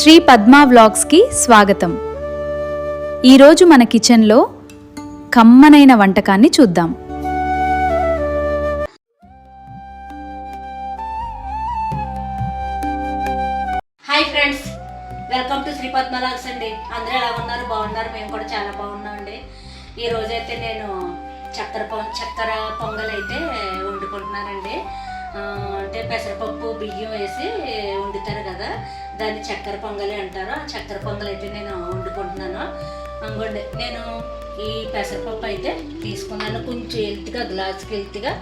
శ్రీ పద్మా వ్లాగ్స్కి స్వాగతం. ఈరోజు మన కిచెన్లో కమ్మనైన వంటకాన్ని చూద్దాం. Hi friends, welcome to Shri Padma vlogs అండి. అందరూ ఎలా ఉన్నారు? బాగున్నారు? మేము కూడా చాలా బాగున్నాం అండి. ఈరోజైతే నేను చక్కెర పొంగల్ అయితే వండుకుంటున్నానండి. అంటే పెసరపప్పు బియ్యం వేసి వండుతారు కదా, దాన్ని చక్కెర పొంగలి అంటారు. ఆ చక్కెర పొంగల్ అయితే నేను వండుకుంటున్నాను. అంగోండి, నేను ఈ పెసరపప్పు అయితే తీసుకున్నాను. కొంచెం గ్లాస్కి హెల్త్గా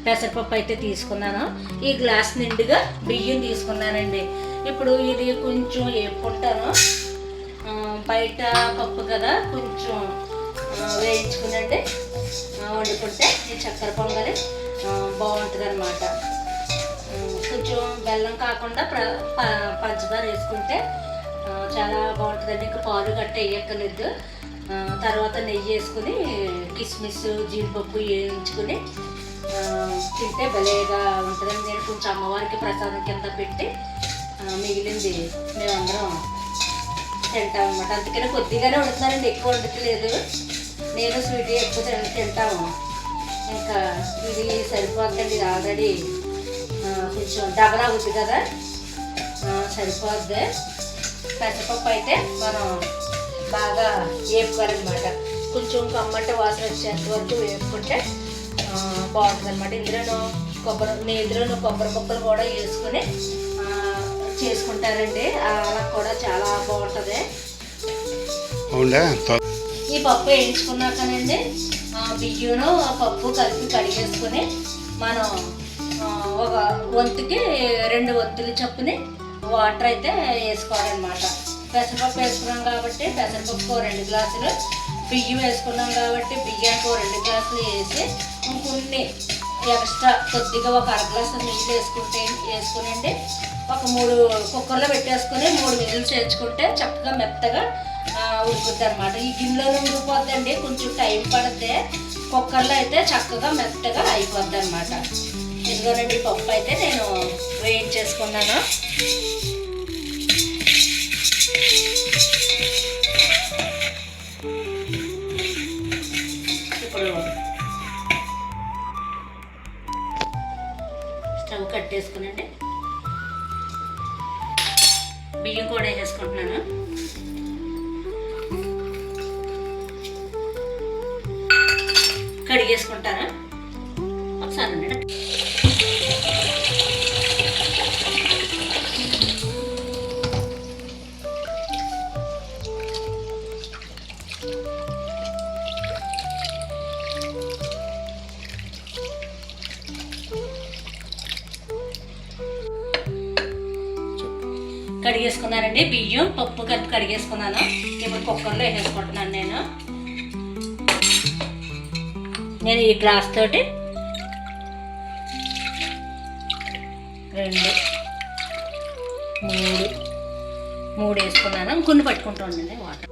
పెసరపప్పు అయితే తీసుకున్నాను. ఈ గ్లాస్ నిండుగా బియ్యం తీసుకున్నానండి. ఇప్పుడు ఇది కొంచెం వేపుకుంటాను. బయట పప్పు కదా, కొంచెం వేయించుకునండి వండుకుంటే ఈ చక్కెర పొంగలి బాగుంటుంది అన్నమాట. కొంచెం బెల్లం కాకుండా పంచదార వేసుకుంటే చాలా బాగుంటుందండి. ఇంకా పాలు గట్ట వేయక్కర్లేదు. తర్వాత నెయ్యి వేసుకుని కిస్మిస్ జీడిపప్పు వేయించుకుని తింటే భలేగా ఉంటుందండి. నేను కొంచెం అమ్మవారికి ప్రసాదం కింద పెట్టి మిగిలింది మేమందరం తింటాం అన్నమాట. అందుకని కొద్దిగానే వండుతున్నానండి, ఎక్కువ వండట్లేదు. నేను స్వీట్ ఎక్కువ తింటాము. ఇంకా ఇది సరిపోద్దండి. ఇది ఆల్రెడీ కొంచెం డబల్ అవుతుంది కదా, సరిపోద్ది. పెసరపప్పు అయితే మనం బాగా వేపుకోవాలన్నమాట. కొంచెం కమ్మటి వాసన వచ్చేంత వరకు వేపుకుంటే బాగుంటుంది అనమాట. ఇందులోనూ కొబ్బరి ముక్కలు కూడా వేసుకుని చేసుకుంటారండి. అలా కూడా చాలా బాగుంటుంది. ఈ పప్పు వేయించుకున్నాకనండి బియ్యం పప్పు కలిపి కడిగేసుకుని మనం ఒక వంతుకి 2 వంతులు చొప్పుని వాటర్ అయితే వేసుకోవాలన్నమాట. పెసరపప్పు వేసుకున్నాం కాబట్టి పెసరపప్పు 2 గ్లాసులు, బియ్యం వేసుకున్నాం కాబట్టి బియ్యానికి 2 గ్లాసులు వేసి ఇంకొన్ని ఎక్స్ట్రా కొద్దిగా ఒక అర గ్లాసు నీళ్ళు వేసుకునండి ఒక 3 కుక్కర్లో పెట్టేసుకుని 3 విజిల్స్ వేసుకుంటే చక్కగా మెత్తగా ఉడుకుద్ది అనమాట. ఈ గిన్నెలో ఉడికిపోద్దండి, కొంచెం టైం పడితే. కుక్కర్లో అయితే చక్కగా మెత్తగా అయిపోద్ది అనమాట. ఇదిగోనండి పప్పు అయితే నేను వేయించేసుకున్నాను. ఇప్పుడు స్టవ్ కట్టేసుకునండి బియ్యం కూడా వేసేసుకుంటున్నాను. కడిగేసుకుంటాను ఒకసారి. కడిగేసుకున్నానండి బియ్యం పప్పు కలిపి కడిగేసుకున్నాను. ఇప్పుడు కుక్కర్లో వేసేసుకుంటున్నాను. నేను ఈ గ్లాస్ తోటి 2 3 వేసుకున్నాను. కొన్ని పట్టుకుంటూ ఉండండి వాటర్.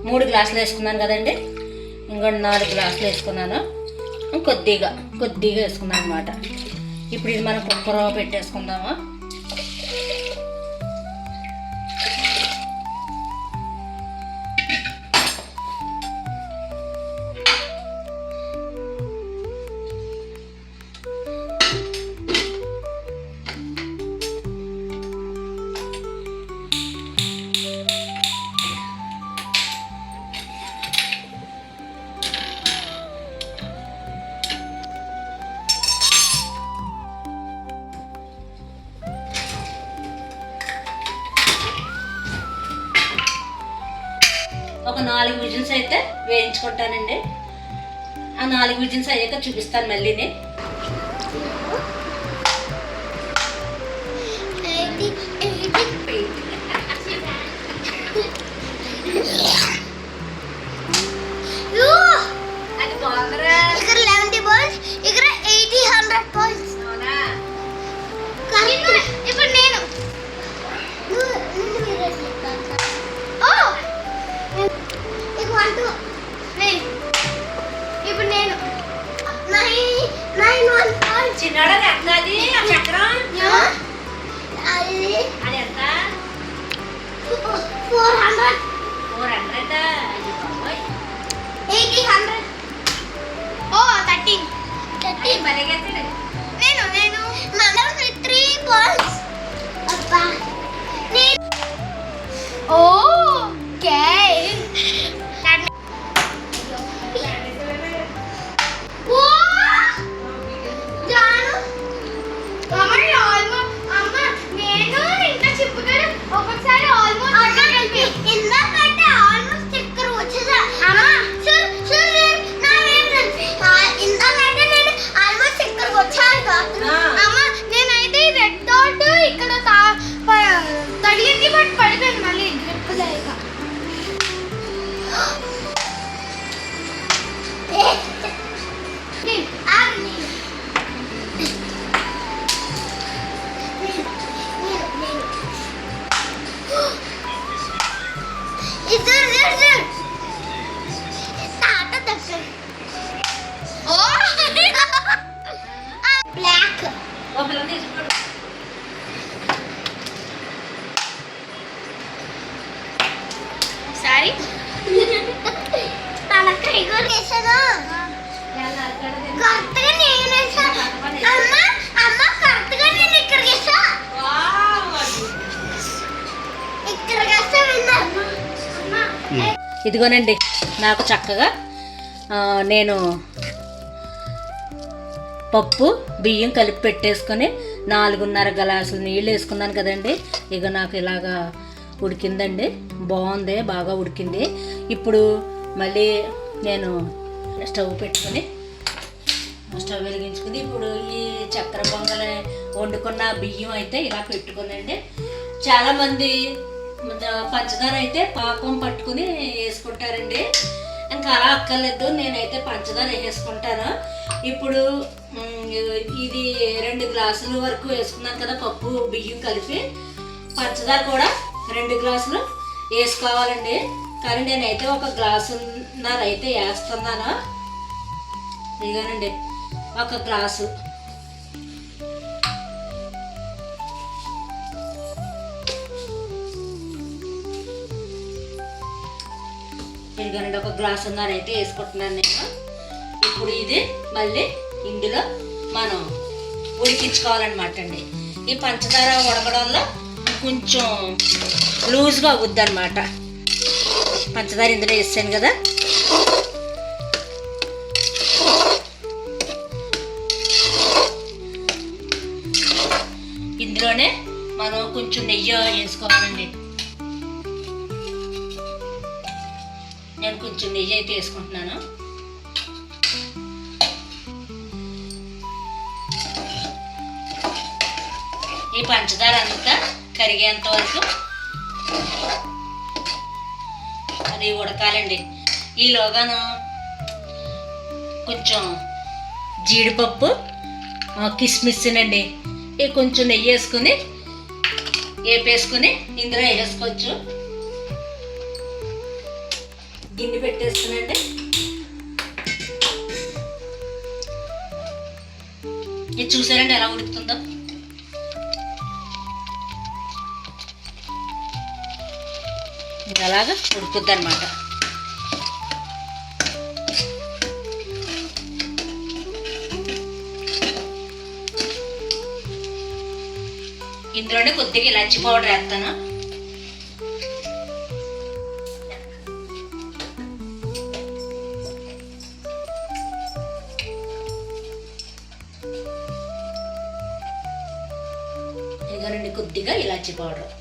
3 గ్లాసులు వేసుకున్నాను కదండి, ఇంకో 4 గ్లాసులు వేసుకున్నాను. కొద్దిగా వేసుకున్నాను అనమాట. ఇప్పుడు ఇది మనం కుక్కర్ పెట్టేసుకుందాము. ఒక 4 విజిల్స్ అయితే వేయించుకుంటానండి. ఆ 4 విజిల్స్ అయ్యాక చూపిస్తాను మళ్ళీని. అది బాగుందిరా. ఇక్కడ 70 పాయింట్స్, ఇక్కడ 80-100 పాయింట్స్. అవునా? ఇప్పుడు నేను ఇప్పుడు నేను 9 చిన్నోడది ఎట్లా అది ఆ చక్రం అది అది ఎంత 400. 400 అయ్యో బాబోయ్ 800. Oh, 13. అది పరిగెత్తాడు నేను మనం 3 balls. అబ్బా ఓకే ఓ జాను అమ్మ నేను ఇంకా చిప్పుతాను ఒక్కొక్కసారి ఆల్మోస్ట్ ఇందాకంటే ఆల్మోస్ట్ చక్కెర వచ్చేసా అమ్మ చూడు చూడు ఇందాకంటే నేను ఆల్మోస్ట్ చక్కెర వచ్చాను అమ్మ నేనైతే రెడ్ డాట్ ఇక్కడ తగిలింది బట్ పడిపోయింది మళ్ళీ గ్రిప్ బ్లాక్ ఒకళ్ళు తీసుకోడు సారీ తలకాయ కూడా వేసాను కరెక్ట్గా నేను వేసాను అమ్మ అమ్మ కరెక్ట్గా నేను ఇక్కడ వేసా ఇక్కడ వేసా విన్నాను ఇదిగోనండి నాకు చక్కగా నేను పప్పు బియ్యం కలిపి పెట్టేసుకొని 4.5 గ్లాసులు నీళ్ళు వేసుకున్నాను కదండి. ఇక నాకు ఇలాగా ఉడికిందండి, బాగుంది, బాగా ఉడికింది. ఇప్పుడు మళ్ళీ నేను స్టవ్ పెట్టుకొని స్టవ్ వెలిగించుకుని ఇప్పుడు ఈ చక్కెర పొంగలి వండుకున్న బియ్యం అయితే ఇలా పెట్టుకునండి. చాలామంది పంచదార అయితే పాకం పట్టుకుని వేసుకుంటారండి, ఇంకా అలా అక్కర్లేదు, నేనైతే పంచదార వేసుకుంటాను. ఇప్పుడు ఇది 2 గ్లాసుల వరకు వేసుకున్నాను కదా పప్పు బియ్యం కలిపి, పంచదార కూడా 2 గ్లాసులు వేసుకోవాలండి. కానీ నేనైతే 1 గ్లాసున్నర అయితే వేస్తున్నాను. ఇదిగోనండి 1 గ్లాసు. ఇదిగోనండి 1 గ్లాసున్నర అయితే వేసుకుంటున్నాను నేను. ఇప్పుడు ఇది మళ్ళీ ఇందులో మనం ఉడికించుకోవాలన్నమాట అండి. ఈ పంచదార ఉడకడంలో కొంచెం లూజ్గా అవుద్ది అనమాట. పంచదార ఇందులో వేసాను కదా, ఇందులోనే మనం కొంచెం నెయ్యి వేసుకోవాలండి. నేను కొంచెం నెయ్యి అయితే వేసుకుంటున్నాను. ఈ పంచదార అంతా కరిగేంత వరకు అది ఉడకాలండి. ఈలోగాను కొంచెం జీడిపప్పు కిస్మిస్ అండి ఇవి కొంచెం నెయ్యి వేసుకుని వేపేసుకుని ఇందులో వేసుకోవచ్చు. గిన్నె పెట్టేసుకునండి. ఇది చూసారండి ఎలా ఉడుకుతుందో. అలాగా ఉడుకుద్ది అనమాట. ఇందులోనే కొద్దిగా ఇలాచి పౌడర్ వేస్తాను. ఇదిగోనండి కొద్దిగా ఇలాచి పౌడర్.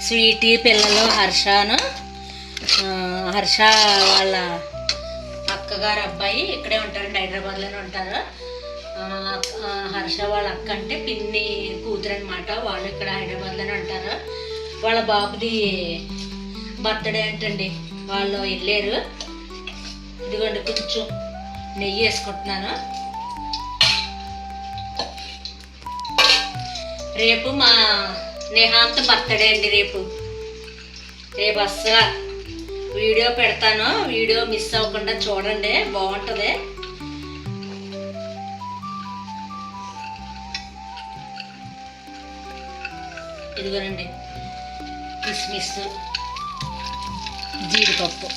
స్వీటీ పిల్లలు హర్ష వాళ్ళ అక్కగారు అబ్బాయి ఇక్కడే ఉంటారండి, హైదరాబాద్లోనే ఉంటారు. హర్ష వాళ్ళ అక్క అంటే పిన్ని కూతురు అనమాట. వాళ్ళు ఇక్కడ హైదరాబాద్లోనే ఉంటారు. వాళ్ళ బాబుది బర్త్డే అంటండి, వాళ్ళు వెళ్ళారు. ఇదిగోండి కొంచెం నెయ్యి వేసుకుంటున్నాను. రేపు మా నేహాంత్ బర్త్డే అండి. రేపు రేపు అస్సలు వీడియో పెడతాను, వీడియో మిస్ అవ్వకుండా చూడండి, బాగుంటుంది. ఇదిగోనండి కిస్మిస్, జీడిపప్పు,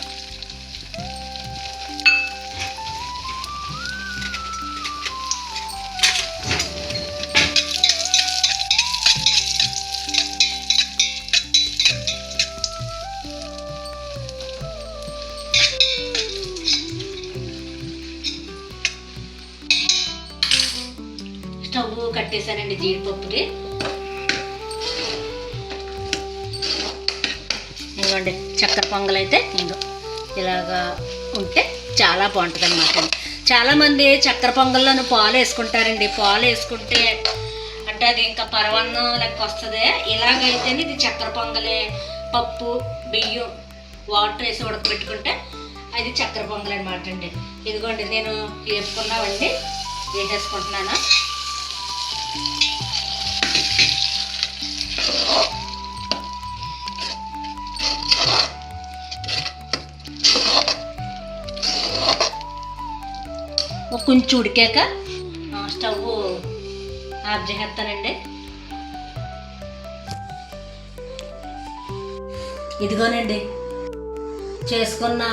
స్టవ్ కట్టేశానండి జీడిపప్పుకి. ఇంకోండి చక్కెర పొంగల్ అయితే ఇలాగా ఉంటే చాలా బాగుంటుంది అనమాట. చాలామంది చక్కెర పొంగల్లోనూ పాలు వేసుకుంటారండి. పాలు వేసుకుంటే అంటే అది ఇంకా పరవన్నం లెక్క వస్తుంది. ఇలాగైతేనే ఇది చక్కెర పొంగలే. పప్పు బియ్యం వాటర్ వేసి ఉడకబెట్టుకుంటే అది చక్కెర పొంగల్ అనమాట అండి. ఇదిగోండి నేను వేసుకున్నామండి, వేసేసుకుంటున్నాను. కొంచెం ఉడికాక స్టవ్ ఆఫ్ చేసేస్తానండి. ఇదిగోనండి చేసుకున్న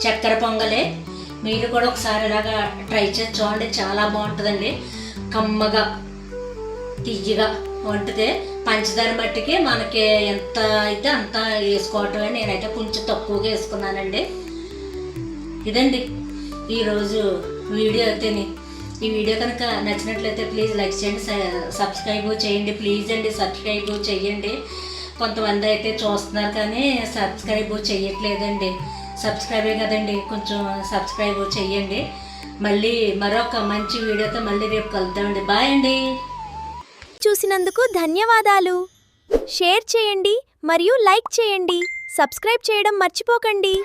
చక్కెర పొంగలే. మీరు కూడా ఒకసారి ఇలాగా ట్రై చేసి చూడండి, చాలా బాగుంటుందండి. కమ్మగా తియ్యగా వండితే పంచదార మట్టికి మనకి ఎంత అయితే అంత వేసుకోవటమే. నేనైతే కొంచెం తక్కువగా వేసుకున్నానండి. ఇదండి ఈరోజు వీడియో అయితేని. ఈ వీడియో కనుక నచ్చినట్లయితే ప్లీజ్ లైక్ చేయండి, సబ్స్క్రైబ్ చేయండి. ప్లీజ్ అండి సబ్స్క్రైబ్ చేయండి. కొంతమంది అయితే చూస్తున్నారు కానీ సబ్స్క్రైబ్ చేయట్లేదండి. సబ్స్క్రైబే కదండి, కొంచెం సబ్స్క్రైబ్ చేయండి. మళ్ళీ మరొక మంచి వీడియోతో మళ్ళీ రేపు కలుద్దామండి. బాయ్ అండి. చూసినందుకు ధన్యవాదాలు. షేర్ చేయండి మరియు లైక్ చేయండి. సబ్స్క్రైబ్ చేయడం మర్చిపోకండి.